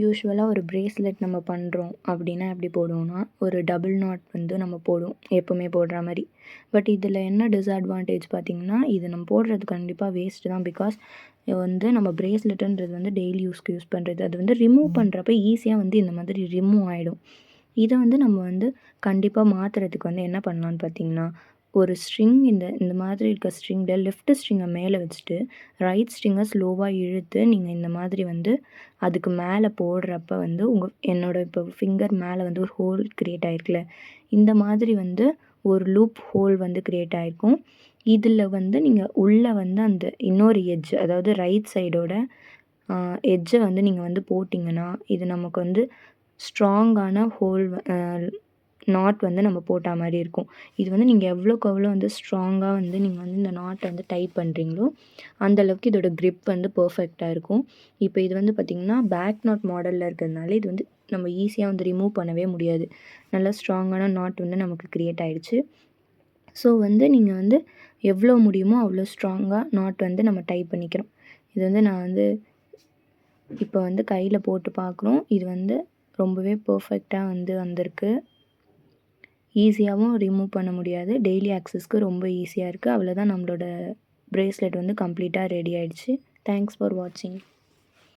யூசுவலாக ஒரு பிரேஸ்லெட் நம்ம பண்ணுறோம் அப்படின்னா எப்படி போடுவோம்னா, ஒரு டபுள் நாட் வந்து நம்ம போடுவோம் எப்போவுமே போடுற மாதிரி. பட் இதில் என்ன டிஸ்அட்வான்டேஜ் பார்த்திங்கன்னா, இது நம்ம போடுறது கண்டிப்பாக வேஸ்ட்டு தான். பிகாஸ் வந்து நம்ம பிரேஸ்லெட்டுன்றது வந்து டெய்லி யூஸ்க்கு யூஸ் பண்ணுறது. அது வந்து ரிமூவ் பண்ணுறப்ப ஈஸியாக வந்து இந்த மாதிரி ரிமூவ் ஆகிடும். இதை வந்து நம்ம வந்து கண்டிப்பாக மாற்றுறதுக்கு வந்து என்ன பண்ணலான்னு பார்த்தீங்கன்னா, ஒரு ஸ்ட்ரிங் இந்த இந்த மாதிரி இருக்க ஸ்ட்ரிங்கில் லெஃப்ட் ஸ்ட்ரிங்கை மேலே வச்சுட்டு ரைட் ஸ்ட்ரிங்கை ஸ்லோவாக இழுத்து நீங்கள் இந்த மாதிரி வந்து அதுக்கு மேலே போடுறப்ப வந்து என்னோடய இப்போ ஃபிங்கர் மேலே வந்து ஒரு ஹோல் க்ரியேட் ஆகிருக்குல்ல, இந்த மாதிரி வந்து ஒரு லூப் ஹோல் வந்து க்ரியேட் ஆகிருக்கும். இதில் வந்து நீங்கள் உள்ளே வந்து அந்த இன்னொரு எட்ஜ், அதாவது ரைட் சைடோட எட்ஜை வந்து நீங்கள் வந்து போட்டிங்கன்னா, இது நமக்கு வந்து ஸ்ட்ராங்கான ஹோல் நாட் வந்து நம்ம போட்ட மாதிரி இருக்கும். இது வந்து நீங்கள் எவ்வளோக்கு எவ்வளோ வந்து ஸ்ட்ராங்காக வந்து நீங்கள் வந்து இந்த நாட்டை வந்து டைட் பண்ணுறீங்களோ அந்தளவுக்கு இதோட க்ரிப் வந்து பர்ஃபெக்டாக இருக்கும். இப்போ இது வந்து பார்த்திங்கன்னா பேக் நாட் மாடலில் இருக்கிறதுனால இது வந்து நம்ம ஈஸியாக வந்து ரிமூவ் பண்ணவே முடியாது. நல்லா ஸ்ட்ராங்கான நாட் வந்து நமக்கு க்ரியேட் ஆகிடுச்சு. ஸோ வந்து நீங்கள் வந்து எவ்வளோ முடியுமோ அவ்வளோ ஸ்ட்ராங்காக நாட் வந்து நம்ம டைப் பண்ணிக்கிறோம். இது வந்து நான் வந்து இப்போ வந்து கையில் போட்டு பார்க்குறோம். இது வந்து ரொம்பவே பர்ஃபெக்டாக வந்து வந்திருக்கு. ஈஸியாகவும் ரிமூவ் பண்ண முடியாது. டெய்லி ஆக்சஸ்க்கு ரொம்ப ஈஸியாக இருக்குது. அவ்வளோதான், நம்மளோட பிரேஸ்லெட் வந்து கம்ப்ளீட்டாக ரெடி ஆகிடுச்சு. தேங்க்ஸ் ஃபார் வாட்சிங்.